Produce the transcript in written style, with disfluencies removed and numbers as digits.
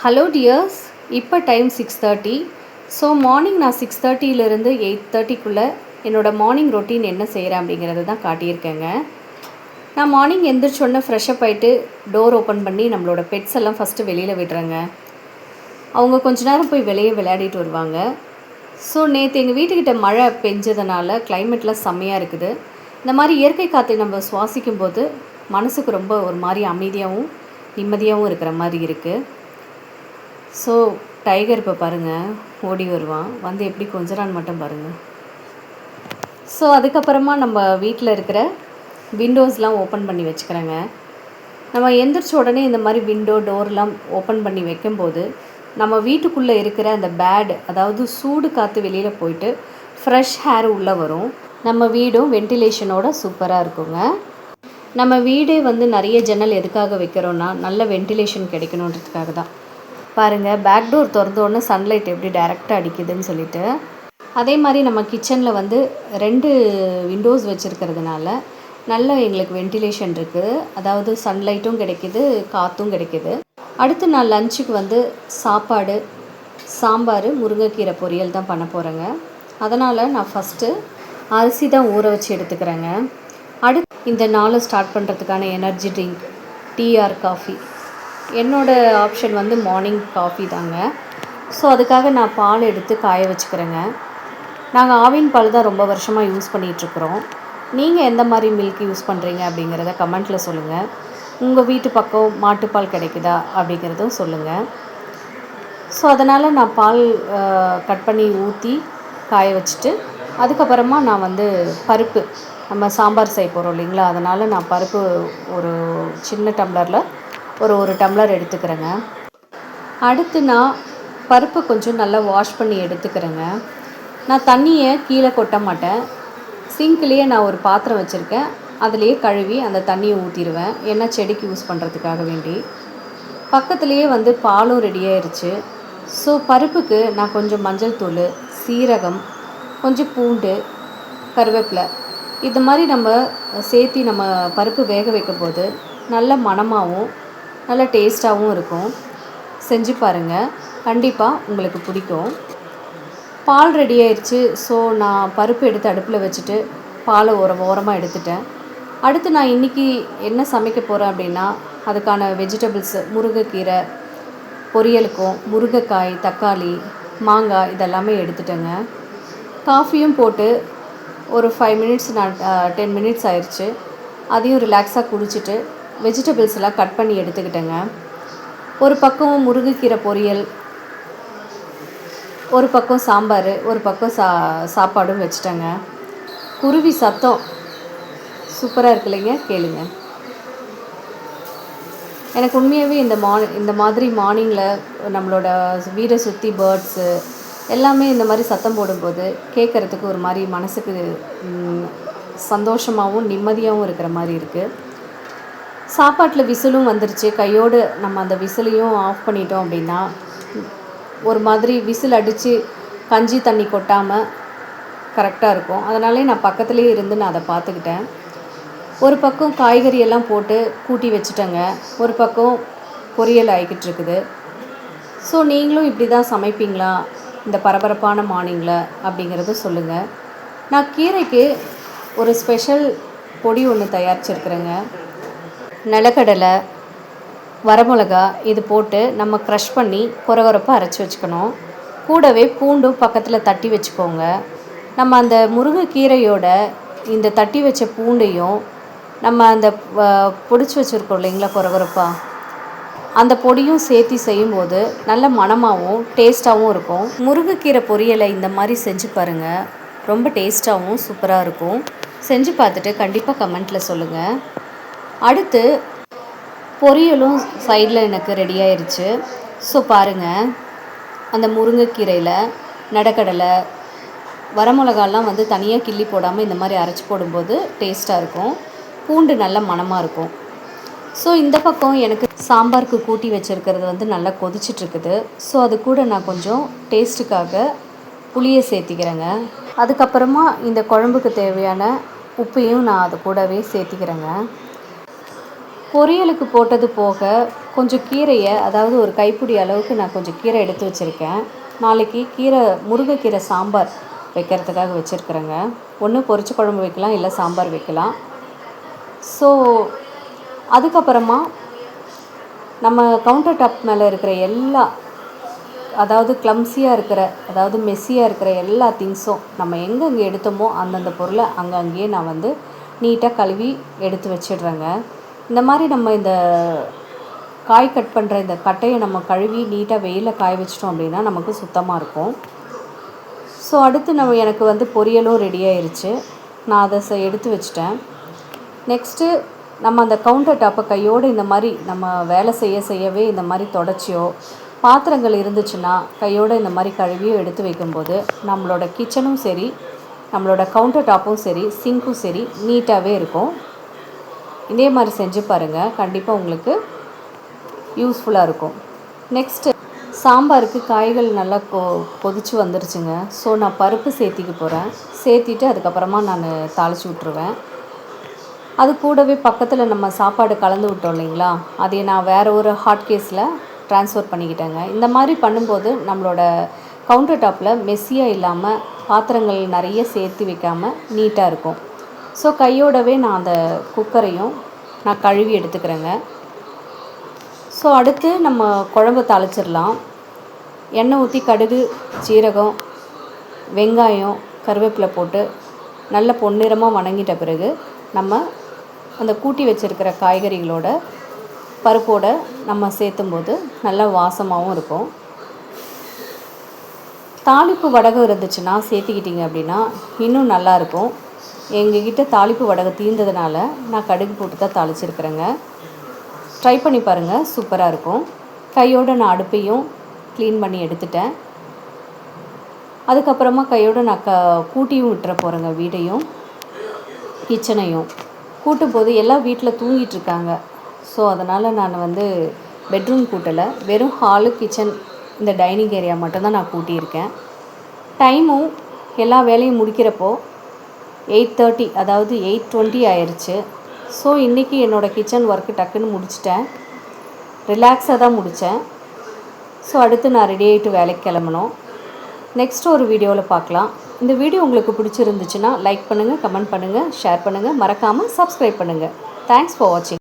Hello tears, இப்போ time 6:30. So morning நான் 6:30லேருந்து 8:30க்குள்ளே என்னோடய மார்னிங் ரொட்டீன் என்ன செய்கிறேன் அப்படிங்கிறது தான் காட்டியிருக்கேங்க. நான் மார்னிங் எந்திரிச்சோடனே ஃப்ரெஷ்அப் ஆகிட்டு டோர் ஓப்பன் பண்ணி நம்மளோட பெட்ஸ் எல்லாம் ஃபஸ்ட்டு வெளியில் விடுறேங்க. அவங்க கொஞ்ச நேரம் போய் வெளியே விளையாடிட்டு வருவாங்க. ஸோ நேற்று எங்கள் வீட்டுக்கிட்ட மழை பெஞ்சதுனால கிளைமேட்லாம் செம்மையாக இருக்குது. இந்த மாதிரி இயற்கை காற்றை நம்ம சுவாசிக்கும் போது மனசுக்கு ரொம்ப ஒரு மாதிரி அமைதியாகவும் நிம்மதியாகவும் இருக்கிற மாதிரி இருக்குது. ஸோ டைகர் இப்போ பாருங்கள் ஓடி வருவான், வந்து எப்படி கொஞ்சறான்னு மட்டும் பாருங்கள். ஸோ அதுக்கப்புறமா நம்ம வீட்டில் இருக்கிற விண்டோஸ்லாம் ஓப்பன் பண்ணி வச்சுக்கிறேங்க. நம்ம எந்திரிச்ச உடனே இந்த மாதிரி விண்டோ டோர்லாம் ஓப்பன் பண்ணி வைக்கும்போது நம்ம வீட்டுக்குள்ளே இருக்கிற அந்த பேட், அதாவது சூடு காற்று வெளியில் போயிட்டு ஃப்ரெஷ் ஹேர் உள்ளே வரும். நம்ம வீடும் வென்டிலேஷனோட சூப்பராக இருக்குங்க. நம்ம வீடே வந்து நிறைய ஜன்னல் எதுக்காக வைக்கிறோன்னா நல்ல வென்டிலேஷன் கிடைக்கணுன்றதுக்காக தான். பாருங்கள், பேக் டோர் திறந்தோடனே சன்லைட் எப்படி டைரெக்டாக அடிக்குதுன்னு சொல்லிட்டு. அதே மாதிரி நம்ம கிச்சனில் வந்து 2 விண்டோஸ் வச்சுருக்கிறதுனால நல்ல எங்களுக்கு வென்டிலேஷன் இருக்குது. அதாவது சன்லைட்டும் கிடைக்கிது, காற்றும் கிடைக்கிது. அடுத்து நான் லஞ்சுக்கு வந்து சாப்பாடு, சாம்பார், முருங்கைக்கீரை பொரியல் தான் பண்ண போகிறேங்க. அதனால் நான் ஃபஸ்ட்டு அரிசி தான் ஊற வச்சு எடுத்துக்கிறேங்க. அடுத்து இந்த நாளை ஸ்டார்ட் பண்ணுறதுக்கான energy drink, tea R coffee. என்னோடய ஆப்ஷன் வந்து மார்னிங் காஃபி தாங்க. ஸோ அதுக்காக நான் பால் எடுத்து காய வச்சுக்கிறேங்க. நாங்கள் ஆவின் பால் தான் ரொம்ப வருஷமாக யூஸ் பண்ணிகிட்ருக்குறோம். நீங்கள் எந்த மாதிரி மில்க் யூஸ் பண்ணுறீங்க அப்படிங்கிறத கமெண்ட்டில் சொல்லுங்கள். உங்கள் வீட்டு பக்கம் மாட்டுப்பால் கிடைக்குதா அப்படிங்கிறதும் சொல்லுங்கள். ஸோ அதனால் நான் பால் கட் பண்ணி ஊற்றி காய வச்சுட்டு அதுக்கப்புறமா நான் வந்து பருப்பு, நம்ம சாம்பார் செய்ய போகிறோம் இல்லைங்களா, அதனால் நான் பருப்பு ஒரு சின்ன டம்ளரில் ஒரு டம்ளர் எடுத்துக்கிறேங்க. அடுத்து நான் பருப்பு கொஞ்சம் நல்லா வாஷ் பண்ணி எடுத்துக்கிறேங்க. நான் தண்ணியை கீழே கொட்ட மாட்டேன். சிங்க்லேயே நான் ஒரு பாத்திரம் வச்சுருக்கேன், அதிலேயே கழுவி அந்த தண்ணியை ஊற்றிடுவேன். ஏன்னா செடிக்கு யூஸ் பண்ணுறதுக்காக வேண்டி. பக்கத்துலேயே வந்து பாலும் ரெடியாகிருச்சு. ஸோ பருப்புக்கு நான் கொஞ்சம் மஞ்சள் தூள், சீரகம், கொஞ்சம் பூண்டு, கருவேப்பிலை இது மாதிரி நம்ம சேர்த்து நம்ம பருப்பு வேக வைக்கும் போது நல்ல மணமாகவும் நல்ல டேஸ்ட்டாகவும் இருக்கும். செஞ்சு பாருங்கள், கண்டிப்பாக உங்களுக்கு பிடிக்கும். பால் ரெடி ஆயிடுச்சு. ஸோ நான் பருப்பு எடுத்து அடுப்பில் வச்சுட்டு பாலை ஓரமாக எடுத்துட்டேன். அடுத்து நான் இன்றைக்கி என்ன சமைக்க போகிறேன் அப்படின்னா அதுக்கான வெஜிடபிள்ஸு, முருங்கைக்கீரை பொரியலுக்கும் முருங்கைக்காய், தக்காளி, மாங்காய் இதெல்லாமே எடுத்துட்டேங்க. காஃபியும் போட்டு ஒரு 5 மினிட்ஸ், நான் 10 மினிட்ஸ் ஆயிடுச்சு. அதையும் ரிலாக்ஸாக குடிச்சிட்டு வெஜிடபிள்ஸ் எல்லாம் கட் பண்ணி எடுத்துக்கிட்டேங்க. ஒரு பக்கம் முருங்கைக்கீரை பொரியல், ஒரு பக்கம் சாம்பார், ஒரு பக்கம் சாப்பாடும் வச்சுட்டேங்க. குருவி சத்தம் சூப்பராக இருக்கு இல்லைங்க, கேளுங்க. எனக்கு உண்மையாகவே இந்த மாதிரி மார்னிங்கில் நம்மளோட வீடை சுற்றி பேர்ட்ஸு எல்லாமே இந்த மாதிரி சத்தம் போடும்போது கேட்குறதுக்கு ஒரு மாதிரி மனசுக்கு சந்தோஷமாகவும் நிம்மதியாகவும் இருக்கிற மாதிரி இருக்குது. சாப்பாட்டில் விசிலும் வந்துருச்சு. கையோடு நம்ம அந்த விசிலையும் ஆஃப் பண்ணிட்டோம் அப்படின்னா ஒரு மாதிரி விசில் அடித்து கஞ்சி தண்ணி கொட்டாமல் கரெக்டாக இருக்கும். அதனாலே நான் பக்கத்துலேயே இருந்து நான் அதை பார்த்துக்கிட்டேன். ஒரு பக்கம் காய்கறியெல்லாம் போட்டு கூட்டி வச்சுட்டேங்க, ஒரு பக்கம் பொரியல் ஆகிக்கிட்டு இருக்குது. ஸோ நீங்களும் இப்படி தான் சமைப்பீங்களா இந்த பரபரப்பான மார்னிங்கில் அப்படிங்கிறத சொல்லுங்கள். நான் கீரைக்கு ஒரு ஸ்பெஷல் பொடி ஒன்று தயாரிச்சிருக்கிறேங்க. நிலக்கடலை, வரமிளகா இது போட்டு நம்ம க்ரஷ் பண்ணி கொரகொரப்பாக அரைச்சி வச்சுக்கணும். கூடவே பூண்டும் பக்கத்தில் தட்டி வச்சுக்கோங்க. நம்ம அந்த முருங்கைக்கீரையோட இந்த தட்டி வச்ச பூண்டையும் நம்ம அந்த பொடிச்சு வச்சுருக்கோம் இல்லைங்களா கொரகொரப்பாக, அந்த பொடியும் சேர்த்து செய்யும்போது நல்ல மணமாகவும் டேஸ்ட்டாகவும் இருக்கும். முருங்கைக்கீரை பொரியலை இந்த மாதிரி செஞ்சு பாருங்கள், ரொம்ப டேஸ்ட்டாகவும் சூப்பராக இருக்கும். செஞ்சு பார்த்துட்டு கண்டிப்பாக கமெண்ட்டில் சொல்லுங்கள். அடுத்து பொரியலும் சைடில் எனக்கு ரெடி ஆயிடுச்சு. ஸோ பாருங்கள், அந்த முருங்கைக்கீரையில் நடக்கடலை, வரமிளகாலாம் வந்து தனியாக கிள்ளி போடாமல் இந்த மாதிரி அரைச்சி போடும்போது டேஸ்ட்டாக இருக்கும். பூண்டு நல்ல மணமாக இருக்கும். ஸோ இந்த பக்கம் எனக்கு சாம்பாருக்கு கூட்டி வச்சுருக்கிறது வந்து நல்லா கொதிச்சிட்ருக்குது. ஸோ அது கூட நான் கொஞ்சம் டேஸ்ட்டுக்காக புளியை சேர்த்திக்கிறேங்க. அதுக்கப்புறமா இந்த குழம்புக்கு தேவையான உப்பையும் நான் அது கூடவே சேர்த்திக்கிறேங்க. பொரியலுக்கு போட்டது போக கொஞ்சம் கீரையை, அதாவது ஒரு கைப்பிடி அளவுக்கு நான் கொஞ்சம் கீரை எடுத்து வச்சுருக்கேன். நாளைக்கு முருங்கைக்கீரை சாம்பார் வைக்கிறதுக்காக வச்சுருக்குறேங்க. ஒன்று பொரிச்ச குழம்பு வைக்கலாம், இல்லை சாம்பார் வைக்கலாம். ஸோ அதுக்கப்புறமா நம்ம கவுண்டர் டாப் மேலே இருக்கிற அதாவது கிளம்ஸியாக இருக்கிற, அதாவது மெஸ்ஸியாக இருக்கிற எல்லா திங்ஸும் நம்ம எங்கெங்கே எடுத்தோமோ அந்தந்த பொருளை அங்கங்கேயே நான் வந்து நீட்டாக கழுவி எடுத்து வச்சிடுறேங்க. இந்த மாதிரி நம்ம இந்த காய் கட் பண்ணுற இந்த கட்டையை நம்ம கழுவி நீட்டாக வெயிலில் காய வச்சிட்டோம் அப்படின்னா நமக்கு சுத்தமாக இருக்கும். ஸோ அடுத்து எனக்கு வந்து பொரியலும் ரெடி ஆயிடுச்சு. நான் அதை எடுத்து வச்சிட்டேன். நெக்ஸ்ட்டு நம்ம அந்த கவுண்டர் டாப்பை கையோடு இந்த மாதிரி நம்ம வேலை செய்யவே இந்த மாதிரி தொடச்சியோ பாத்திரங்கள் இருந்துச்சுன்னா கையோடு இந்த மாதிரி கழுவியோ எடுத்து வைக்கும்போது நம்மளோட கிச்சனும் சரி, நம்மளோட கவுண்டர் டாப்பும் சரி, சிங்க்கும் சரி நீட்டாகவே இருக்கும். இதே மாதிரி செஞ்சு பாருங்கள், கண்டிப்பாக உங்களுக்கு யூஸ்ஃபுல்லாக இருக்கும். நெக்ஸ்ட்டு சாம்பாருக்கு காய்கள் நல்லா கொதிச்சு வந்துருச்சுங்க. ஸோ நான் பருப்பு சேர்த்திக்க போகிறேன். சேர்த்திட்டு அதுக்கப்புறமா நான் தாளித்து விட்ருவேன். அது கூடவே பக்கத்தில் நம்ம சாப்பாடு கலந்து விட்டோம் இல்லைங்களா, அதை நான் வேறு ஒரு ஹாட் கேஸில் ட்ரான்ஸ்ஃபர் பண்ணிக்கிட்டேங்க. இந்த மாதிரி பண்ணும்போது நம்மளோட கவுண்டர் டாப்பில் மெஸ்ஸியாக இல்லாமல் பாத்திரங்கள் நிறைய சேர்த்து வைக்காமல் நீட்டாக இருக்கும். ஸோ கையோடவே நான் அந்த குக்கரையும் நான் கழுவி எடுத்துக்கிறேங்க. ஸோ அடுத்து நம்ம குழம்பு தாளிச்சிடலாம். எண்ணெய் ஊற்றி கடுகு, சீரகம், வெங்காயம், கருவேப்பிலை போட்டு நல்ல பொன்னிறமாக வணங்கிட்ட பிறகு நம்ம அந்த கூட்டி வச்சுருக்கிற காய்கறிகளோட பருப்போட நம்ம சேர்த்தும்போது நல்லா வாசமாகவும் இருக்கும். தாளிப்பு வடகம் இருந்துச்சுன்னா சேர்த்துக்கிட்டிங்க அப்படின்னா இன்னும் நல்லாயிருக்கும். எங்ககிட்ட தாளிப்பு வடகம் தீர்ந்ததுனால நான் கடுகு போட்டு தான் தாளிச்சிருக்கிறேங்க. ட்ரை பண்ணி பாருங்கள், சூப்பராக இருக்கும். கையோடு நான் அடுப்பையும் க்ளீன் பண்ணி எடுத்துட்டேன். அதுக்கப்புறமா கையோடு நான் கூட்டியும் விட்டுற போகிறேங்க. வீடையும் கிச்சனையும் கூட்டும்போது எல்லாம் வீட்டில் தூங்கிட்டுருக்காங்க. ஸோ அதனால் நான் வந்து பெட்ரூம் கூட்டலை, வெறும் ஹாலு, கிச்சன், இந்த டைனிங் ஏரியா மட்டும்தான் நான் கூட்டியிருக்கேன். டைமும் எல்லா வேலையும் முடிக்கிறப்போ 8:30, அதாவது 8:20 ஆயிடுச்சு. ஸோ இன்றைக்கி என்னோடய கிச்சன் ஒர்க்கு டக்குன்னு முடிச்சிட்டேன். ரிலாக்ஸாக தான் முடித்தேன். ஸோ அடுத்து நான் ரெடி ஆகிட்டு வேலைக்கு கிளம்பணும். நெக்ஸ்ட் ஒரு வீடியோவில் பார்க்கலாம். இந்த வீடியோ உங்களுக்கு பிடிச்சிருந்துச்சுன்னா லைக் பண்ணுங்கள், கமெண்ட் பண்ணுங்கள், ஷேர் பண்ணுங்கள், மறக்காமல் சப்ஸ்கிரைப் பண்ணுங்கள். தேங்க்ஸ் ஃபார் வாட்சிங்.